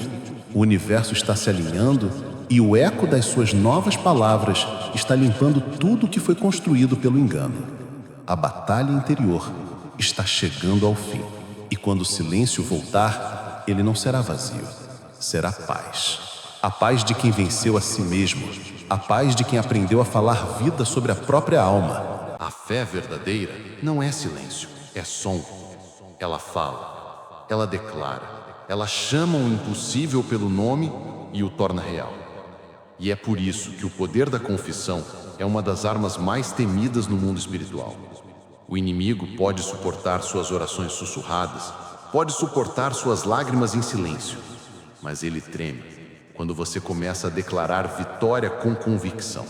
o universo está se alinhando e o eco das suas novas palavras está limpando tudo que foi construído pelo engano. A batalha interior está chegando ao fim. E quando o silêncio voltar, ele não será vazio, será paz. A paz de quem venceu a si mesmo, a paz de quem aprendeu a falar vida sobre a própria alma. A fé verdadeira não é silêncio, é som. Ela fala, ela declara, ela chama o impossível pelo nome e o torna real. E é por isso que o poder da confissão é uma das armas mais temidas no mundo espiritual. O inimigo pode suportar suas orações sussurradas, pode suportar suas lágrimas em silêncio, mas ele treme quando você começa a declarar vitória com convicção.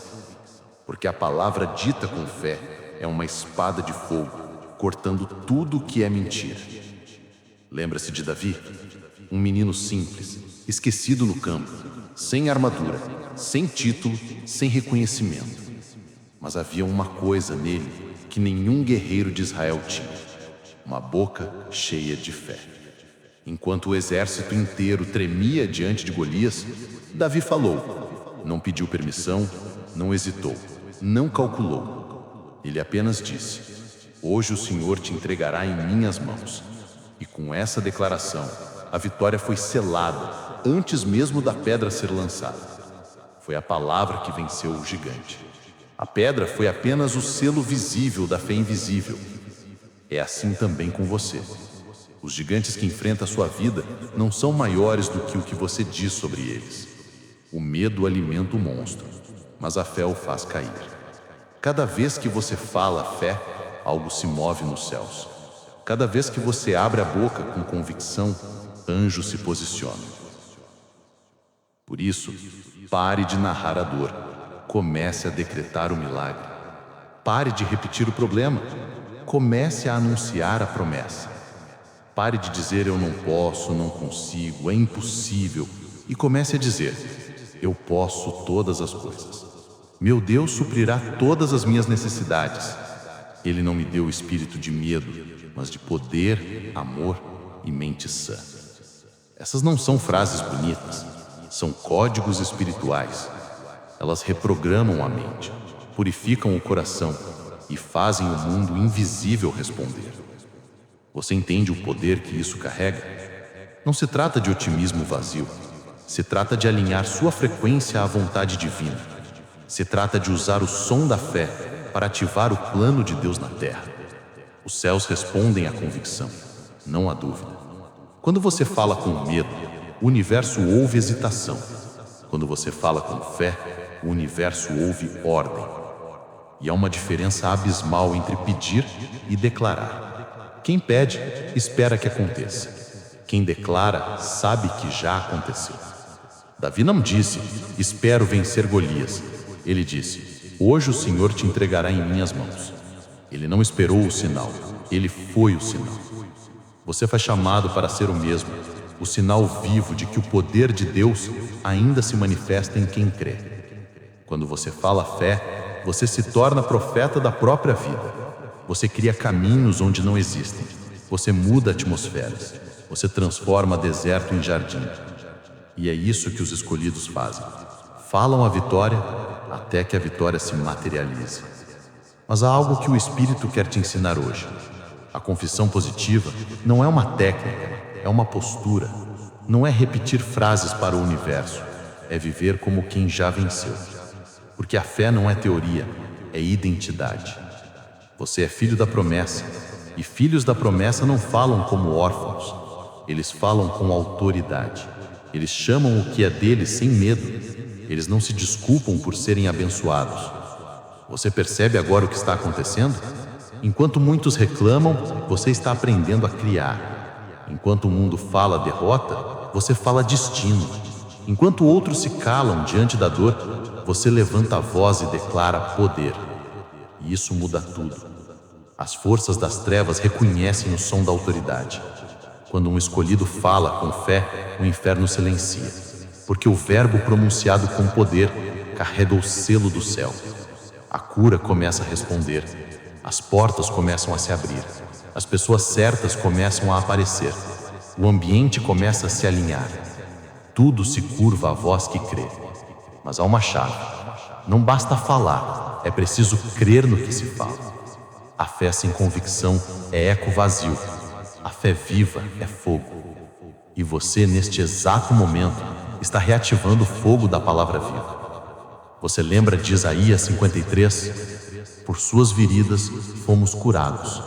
Porque a palavra dita com fé é uma espada de fogo, cortando tudo que é mentira. Lembra-se de Davi? Um menino simples, esquecido no campo, sem armadura, sem título, sem reconhecimento. Mas havia uma coisa nele que nenhum guerreiro de Israel tinha: uma boca cheia de fé. Enquanto o exército inteiro tremia diante de Golias, Davi falou. Não pediu permissão, não hesitou, não calculou. Ele apenas disse: hoje o Senhor te entregará em minhas mãos. E com essa declaração, a vitória foi selada antes mesmo da pedra ser lançada. Foi a palavra que venceu o gigante. A pedra foi apenas o selo visível da fé invisível. É assim também com você. Os gigantes que enfrenta a sua vida não são maiores do que o que você diz sobre eles. O medo alimenta o monstro, mas a fé o faz cair. Cada vez que você fala fé, algo se move nos céus. Cada vez que você abre a boca com convicção, anjos se posicionam. Por isso, pare de narrar a dor. Comece a decretar o milagre. Pare de repetir o problema. Comece a anunciar a promessa. Pare de dizer eu não posso, não consigo, é impossível. E comece a dizer: eu posso todas as coisas. Meu Deus suprirá todas as minhas necessidades. Ele não me deu o espírito de medo, mas de poder, amor e mente sã. Essas não são frases bonitas, são códigos espirituais. Elas reprogramam a mente, purificam o coração e fazem o mundo invisível responder. Você entende o poder que isso carrega? Não se trata de otimismo vazio. Se trata de alinhar sua frequência à vontade divina. Se trata de usar o som da fé para ativar o plano de Deus na terra. Os céus respondem à convicção, não à dúvida. Quando você fala com medo, o universo ouve hesitação. Quando você fala com fé, o universo ouve ordem. E há uma diferença abismal entre pedir e declarar. Quem pede, espera que aconteça. Quem declara, sabe que já aconteceu. Davi não disse: espero vencer Golias. Ele disse: hoje o Senhor te entregará em minhas mãos. Ele não esperou o sinal, ele foi o sinal. Você foi chamado para ser o mesmo, o sinal vivo de que o poder de Deus ainda se manifesta em quem crê. Quando você fala fé, você se torna profeta da própria vida. Você cria caminhos onde não existem. Você muda atmosferas. Você transforma deserto em jardim. E é isso que os escolhidos fazem. Falam a vitória até que a vitória se materialize. Mas há algo que o Espírito quer te ensinar hoje. A confissão positiva não é uma técnica, é uma postura. Não é repetir frases para o universo, é viver como quem já venceu. Porque a fé não é teoria, é identidade. Você é filho da promessa, e filhos da promessa não falam como órfãos. Eles falam com autoridade. Eles chamam o que é deles sem medo. Eles não se desculpam por serem abençoados. Você percebe agora o que está acontecendo? Enquanto muitos reclamam, você está aprendendo a criar. Enquanto o mundo fala derrota, você fala destino. Enquanto outros se calam diante da dor, você levanta a voz e declara poder. E isso muda tudo. As forças das trevas reconhecem o som da autoridade. Quando um escolhido fala com fé, o inferno silencia, porque o verbo pronunciado com poder carrega o selo do céu. A cura começa a responder, as portas começam a se abrir, as pessoas certas começam a aparecer, o ambiente começa a se alinhar. Tudo se curva à voz que crê. Mas há uma chave. Não basta falar, é preciso crer no que se fala. A fé sem convicção é eco vazio. A fé viva é fogo. E você, neste exato momento, está reativando o fogo da palavra viva. Você lembra de Isaías 53? Por suas feridas fomos curados.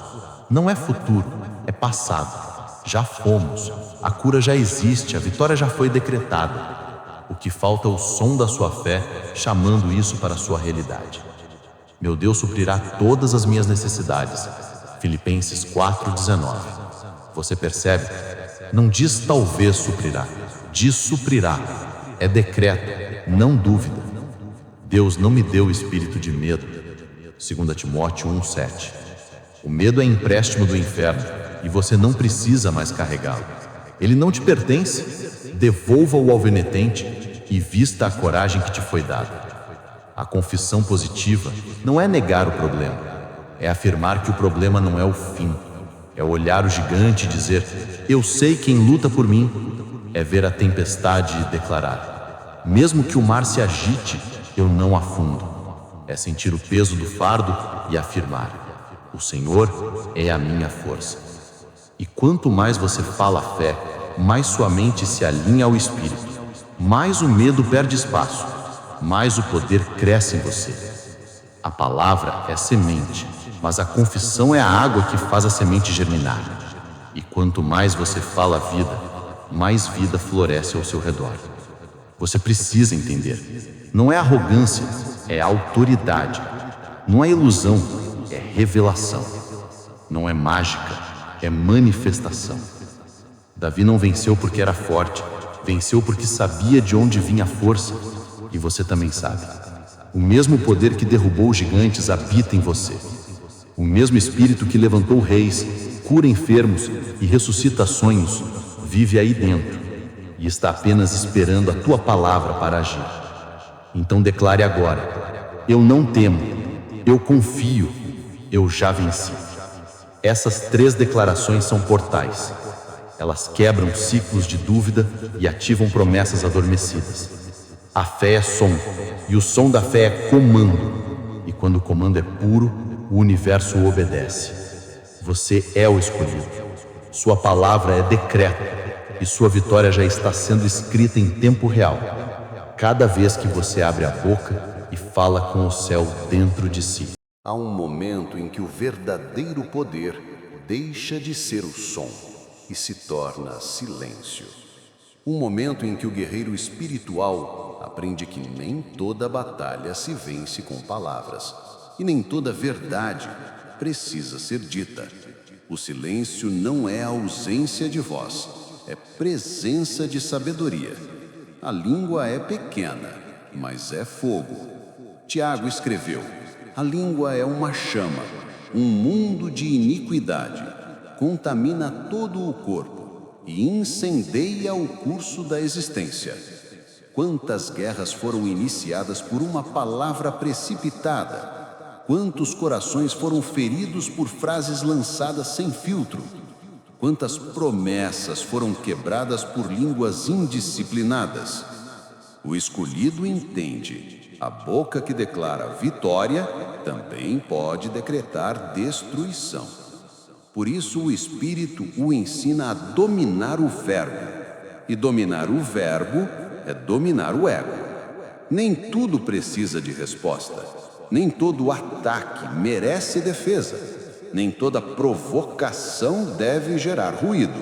Não é futuro, é passado. Já fomos, a cura já existe, a vitória já foi decretada. O que falta é o som da sua fé, chamando isso para a sua realidade. Meu Deus suprirá todas as minhas necessidades. Filipenses 4:19. Você percebe? Não diz talvez suprirá, diz suprirá. É decreto, não dúvida. Deus não me deu espírito de medo. 2 Timóteo 1:7. O medo é empréstimo do inferno e você não precisa mais carregá-lo. Ele não te pertence. Devolva-o ao venetente e vista a coragem que te foi dada. A confissão positiva não é negar o problema, é afirmar que o problema não é o fim. É olhar o gigante e dizer, eu sei quem luta por mim. É ver a tempestade e declarar, mesmo que o mar se agite, eu não afundo. É sentir o peso do fardo e afirmar, o Senhor é a minha força. E quanto mais você fala a fé, mais sua mente se alinha ao Espírito, mais o medo perde espaço, mais o poder cresce em você. A palavra é semente, mas a confissão é a água que faz a semente germinar. E quanto mais você fala a vida, mais vida floresce ao seu redor. Você precisa entender. Não é arrogância, é autoridade. Não é ilusão, é revelação. Não é mágica, é manifestação. Davi não venceu porque era forte, venceu porque sabia de onde vinha a força. E você também sabe. O mesmo poder que derrubou os gigantes habita em você. O mesmo Espírito que levantou reis, cura enfermos e ressuscita sonhos, vive aí dentro e está apenas esperando a tua palavra para agir. Então declare agora, eu não temo, eu confio, eu já venci. Essas 3 declarações são portais. Elas quebram ciclos de dúvida e ativam promessas adormecidas. A fé é som, e o som da fé é comando. E quando o comando é puro, o universo o obedece. Você é o escolhido. Sua palavra é decreto, e sua vitória já está sendo escrita em tempo real. Cada vez que você abre a boca e fala com o céu dentro de si. Há um momento em que o verdadeiro poder deixa de ser o som e se torna silêncio. Um momento em que o guerreiro espiritual aprende que nem toda batalha se vence com palavras e nem toda verdade precisa ser dita. O silêncio não é ausência de voz, é presença de sabedoria. A língua é pequena, mas é fogo. Tiago escreveu, a língua é uma chama, um mundo de iniquidade, contamina todo o corpo e incendeia o curso da existência. Quantas guerras foram iniciadas por uma palavra precipitada? Quantos corações foram feridos por frases lançadas sem filtro? Quantas promessas foram quebradas por línguas indisciplinadas? O escolhido entende. A boca que declara vitória também pode decretar destruição. Por isso o Espírito o ensina a dominar o verbo. E dominar o verbo é dominar o ego. Nem tudo precisa de resposta. Nem todo ataque merece defesa. Nem toda provocação deve gerar ruído.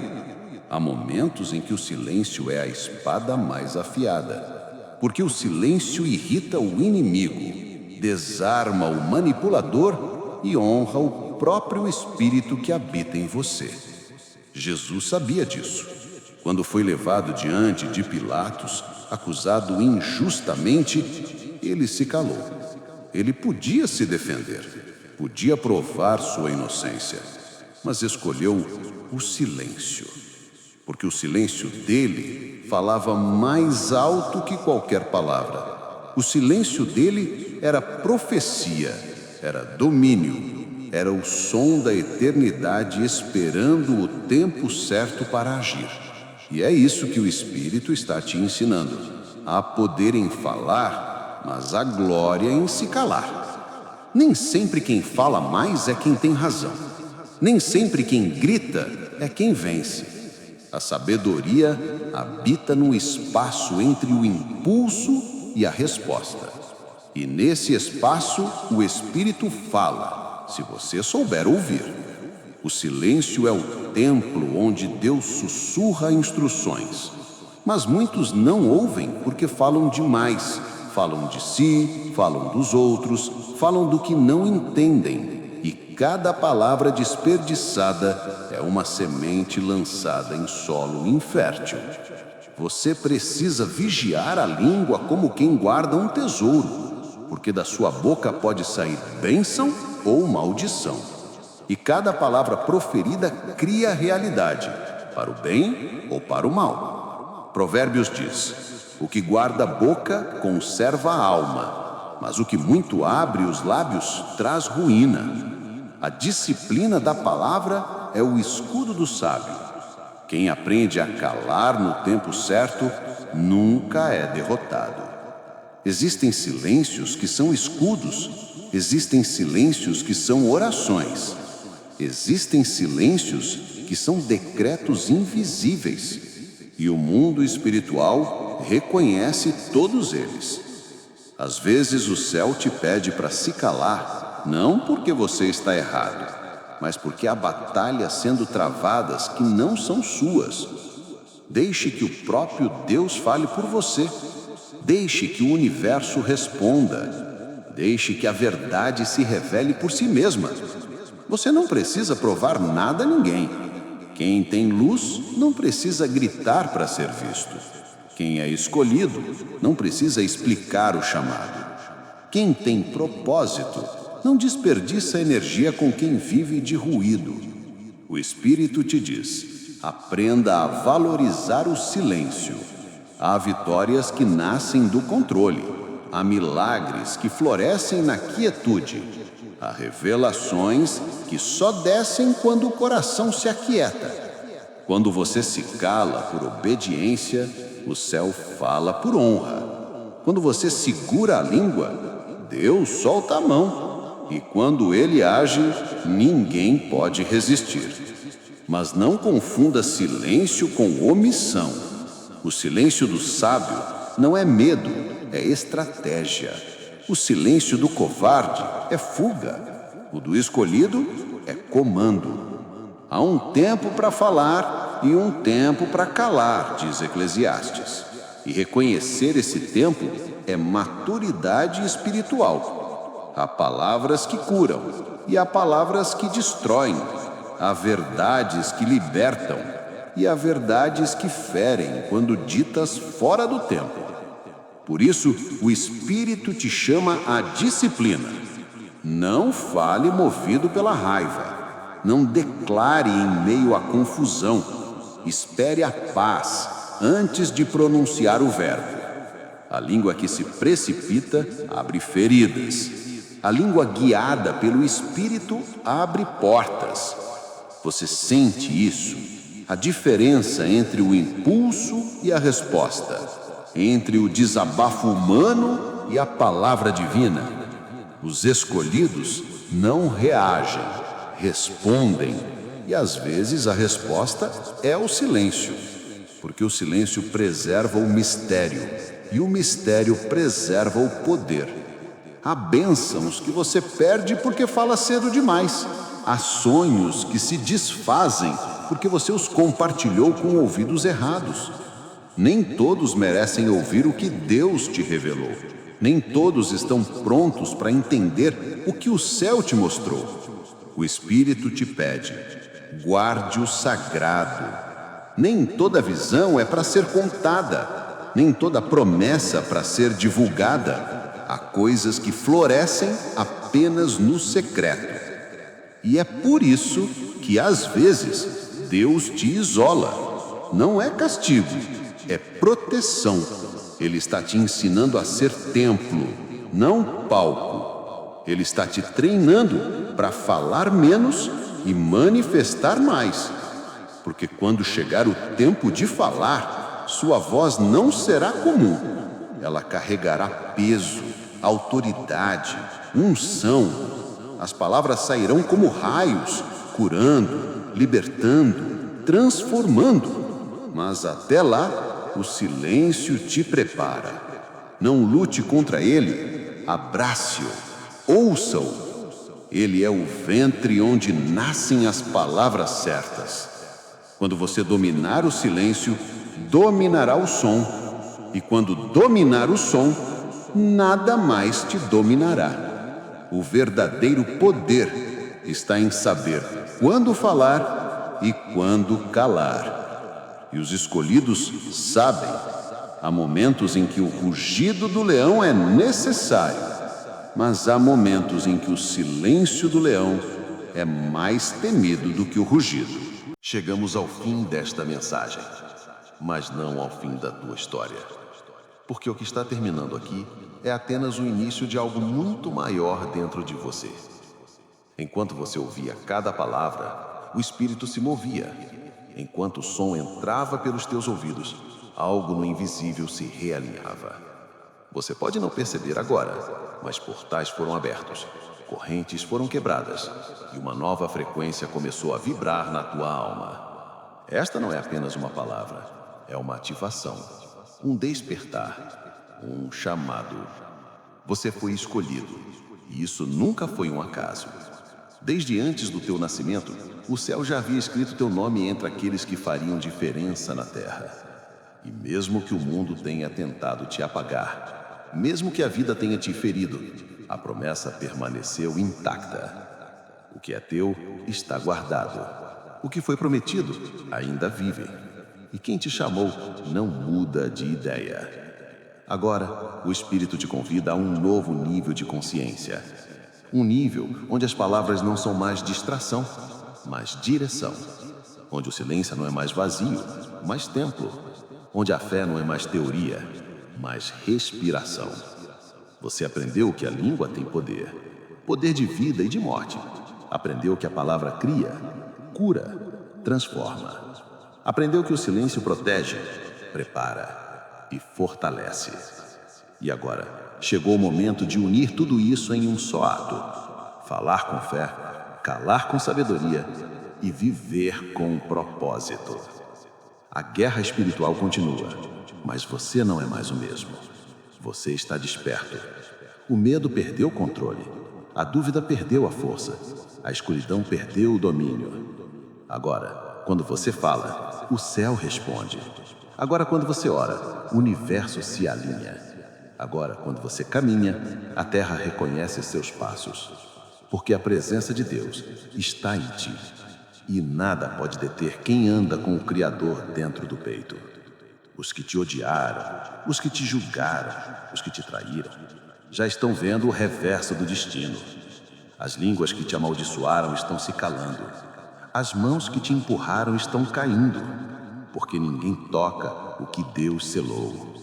Há momentos em que o silêncio é a espada mais afiada. Porque o silêncio irrita o inimigo, desarma o manipulador e honra o próprio Espírito que habita em você. Jesus sabia disso. Quando foi levado diante de Pilatos, acusado injustamente, ele se calou. Ele podia se defender. Podia provar sua inocência, mas escolheu o silêncio, porque o silêncio dele falava mais alto que qualquer palavra. O silêncio dele era profecia, era domínio, era o som da eternidade esperando o tempo certo para agir. E é isso que o Espírito está te ensinando: há poder em falar, mas há glória em se calar. Nem sempre quem fala mais é quem tem razão. Nem sempre quem grita é quem vence. A sabedoria habita no espaço entre o impulso e a resposta. E nesse espaço o Espírito fala, se você souber ouvir. O silêncio é o templo onde Deus sussurra instruções. Mas muitos não ouvem porque falam demais. Falam de si, falam dos outros, falam do que não entendem. E cada palavra desperdiçada é uma semente lançada em solo infértil. Você precisa vigiar a língua como quem guarda um tesouro, porque da sua boca pode sair bênção ou maldição. E cada palavra proferida cria realidade, para o bem ou para o mal. Provérbios diz: o que guarda a boca conserva a alma, mas o que muito abre os lábios traz ruína. A disciplina da palavra é o escudo do sábio. Quem aprende a calar no tempo certo nunca é derrotado. Existem silêncios que são escudos, existem silêncios que são orações, existem silêncios que são decretos invisíveis, e o mundo espiritual reconhece todos eles. Às vezes o céu te pede para se calar, não porque você está errado, mas porque há batalhas sendo travadas que não são suas. Deixe que o próprio Deus fale por você. Deixe que o universo responda. Deixe que a verdade se revele por si mesma. Você não precisa provar nada a ninguém. Quem tem luz não precisa gritar para ser visto. Quem é escolhido não precisa explicar o chamado. Quem tem propósito não desperdiça energia com quem vive de ruído. O Espírito te diz: aprenda a valorizar o silêncio. Há vitórias que nascem do controle. Há milagres que florescem na quietude. Há revelações que só descem quando o coração se aquieta. Quando você se cala por obediência, o céu fala por honra. Quando você segura a língua, Deus solta a mão. E quando ele age, ninguém pode resistir. Mas não confunda silêncio com omissão. O silêncio do sábio não é medo, é estratégia. O silêncio do covarde é fuga. O do escolhido é comando. Há um tempo para falar e um tempo para calar, diz Eclesiastes. E reconhecer esse tempo é maturidade espiritual. Há palavras que curam e há palavras que destroem. Há verdades que libertam e há verdades que ferem quando ditas fora do tempo. Por isso, o Espírito te chama à disciplina. Não fale movido pela raiva. Não declare em meio à confusão. Espere a paz antes de pronunciar o verbo. A língua que se precipita abre feridas. A língua guiada pelo Espírito abre portas. Você sente isso? A diferença entre o impulso e a resposta, entre o desabafo humano e a palavra divina. Os escolhidos não reagem, respondem, e às vezes a resposta é o silêncio, porque o silêncio preserva o mistério e o mistério preserva o poder. Há bênçãos que você perde porque fala cedo demais. Há sonhos que se desfazem porque você os compartilhou com ouvidos errados. Nem todos merecem ouvir o que Deus te revelou. Nem todos estão prontos para entender o que o céu te mostrou. O Espírito te pede: guarde o sagrado. Nem toda visão é para ser contada. Nem toda promessa para ser divulgada. há coisas que florescem apenas no secreto. E é por isso que, às vezes, Deus te isola. Não é castigo, é proteção. Ele está te ensinando a ser templo, não palco. Ele está te treinando para falar menos e manifestar mais. Porque quando chegar o tempo de falar, sua voz não será comum. Ela carregará peso, autoridade, unção. As palavras sairão como raios, curando, libertando, transformando. Mas até lá, o silêncio te prepara. Não lute contra ele, abrace-o, ouça-o. Ele é o ventre onde nascem as palavras certas. Quando você dominar o silêncio, dominará o som. E quando dominar o som, nada mais te dominará. O verdadeiro poder está em saber quando falar e quando calar. E os escolhidos sabem. Há momentos em que o rugido do leão é necessário, mas há momentos em que o silêncio do leão é mais temido do que o rugido. Chegamos ao fim desta mensagem, mas não ao fim da tua história. Porque o que está terminando aqui é apenas o início de algo muito maior dentro de você. Enquanto você ouvia cada palavra, o Espírito se movia. Enquanto o som entrava pelos teus ouvidos, algo no invisível se realinhava. Você pode não perceber agora, mas portais foram abertos, correntes foram quebradas e uma nova frequência começou a vibrar na tua alma. Esta não é apenas uma palavra, é uma ativação, um despertar, um chamado. Você foi escolhido, e isso nunca foi um acaso. Desde antes do teu nascimento, o céu já havia escrito teu nome entre aqueles que fariam diferença na terra. E mesmo que o mundo tenha tentado te apagar, mesmo que a vida tenha te ferido, a promessa permaneceu intacta. O que é teu está guardado. O que foi prometido ainda vive. E quem te chamou não muda de ideia. Agora, o Espírito te convida a um novo nível de consciência. Um nível onde as palavras não são mais distração, mas direção. Onde o silêncio não é mais vazio, mas templo. Onde a fé não é mais teoria, mas respiração. Você aprendeu que a língua tem poder. Poder de vida e de morte. Aprendeu que a palavra cria, cura, transforma. Aprendeu que o silêncio protege, prepara e fortalece. E agora, chegou o momento de unir tudo isso em um só ato. Falar com fé, calar com sabedoria e viver com propósito. A guerra espiritual continua, mas você não é mais o mesmo. Você está desperto. O medo perdeu o controle. A dúvida perdeu a força. A escuridão perdeu o domínio. Agora, quando você fala, o céu responde. Agora, quando você ora, o universo se alinha. Agora, quando você caminha, a terra reconhece seus passos. Porque a presença de Deus está em ti. E nada pode deter quem anda com o Criador dentro do peito. Os que te odiaram, os que te julgaram, os que te traíram, já estão vendo o reverso do destino. As línguas que te amaldiçoaram estão se calando. As mãos que te empurraram estão caindo, porque ninguém toca o que Deus selou.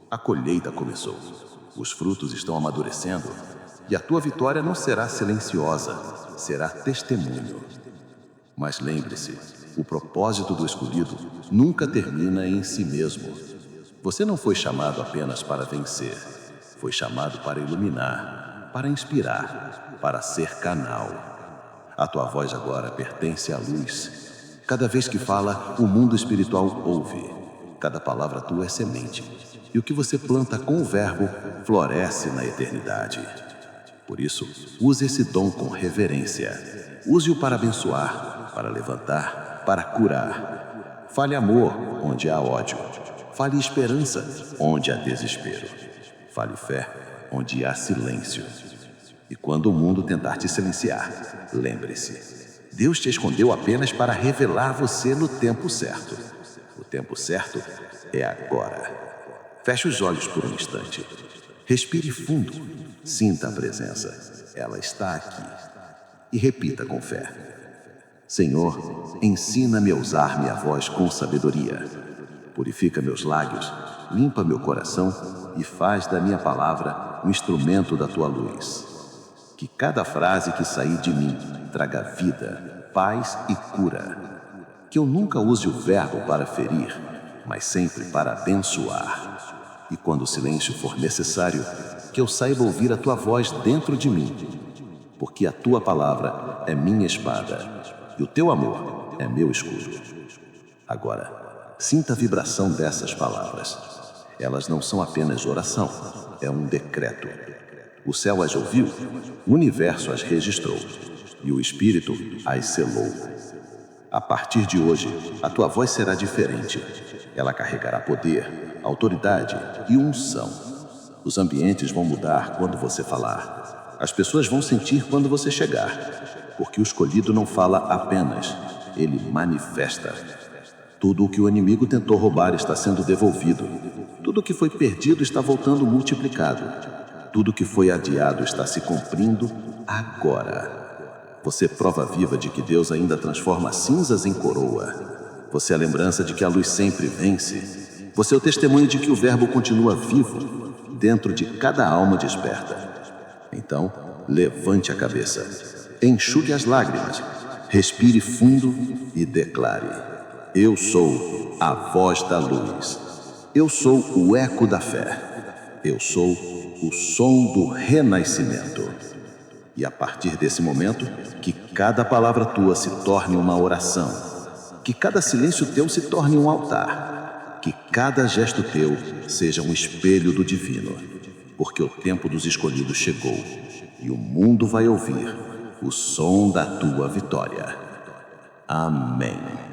A colheita começou, os frutos estão amadurecendo, e a tua vitória não será silenciosa, será testemunho. Mas lembre-se, o propósito do escolhido nunca termina em si mesmo. Você não foi chamado apenas para vencer. Foi chamado para iluminar, para inspirar, para ser canal. A tua voz agora pertence à luz. Cada vez que fala, o mundo espiritual ouve. Cada palavra tua é semente. E o que você planta com o verbo floresce na eternidade. Por isso, use esse dom com reverência. Use-o para abençoar, para levantar, para curar. Fale amor onde há ódio. Fale esperança onde há desespero. Fale fé onde há silêncio. E quando o mundo tentar te silenciar, lembre-se, Deus te escondeu apenas para revelar você no tempo certo. O tempo certo é agora. Feche os olhos por um instante. Respire fundo, sinta a presença. Ela está aqui. E repita com fé: Senhor, ensina-me a usar minha voz com sabedoria. Purifica meus lábios, limpa meu coração e faz da minha palavra um instrumento da tua luz. Que cada frase que sair de mim traga vida, paz e cura. Que eu nunca use o verbo para ferir, mas sempre para abençoar. E quando o silêncio for necessário, que eu saiba ouvir a tua voz dentro de mim. Porque a tua palavra é minha espada e o teu amor é meu escudo. Agora, sinta a vibração dessas palavras. Elas não são apenas oração, é um decreto. O céu as ouviu, o universo as registrou e o Espírito as selou. A partir de hoje, a tua voz será diferente. Ela carregará poder, autoridade e unção. Os ambientes vão mudar quando você falar. As pessoas vão sentir quando você chegar. Porque o escolhido não fala apenas, ele manifesta. Tudo o que o inimigo tentou roubar está sendo devolvido. Tudo o que foi perdido está voltando multiplicado. Tudo que foi adiado está se cumprindo agora. Você é prova viva de que Deus ainda transforma cinzas em coroa. Você é a lembrança de que a luz sempre vence. Você é o testemunho de que o Verbo continua vivo dentro de cada alma desperta. Então, levante a cabeça, enxugue as lágrimas, respire fundo e declare: Eu sou a voz da luz. Eu sou o eco da fé. Eu sou o som do renascimento. E a partir desse momento, que cada palavra tua se torne uma oração. Que cada silêncio teu se torne um altar. Que cada gesto teu seja um espelho do divino. Porque o tempo dos escolhidos chegou e o mundo vai ouvir o som da tua vitória. Amém.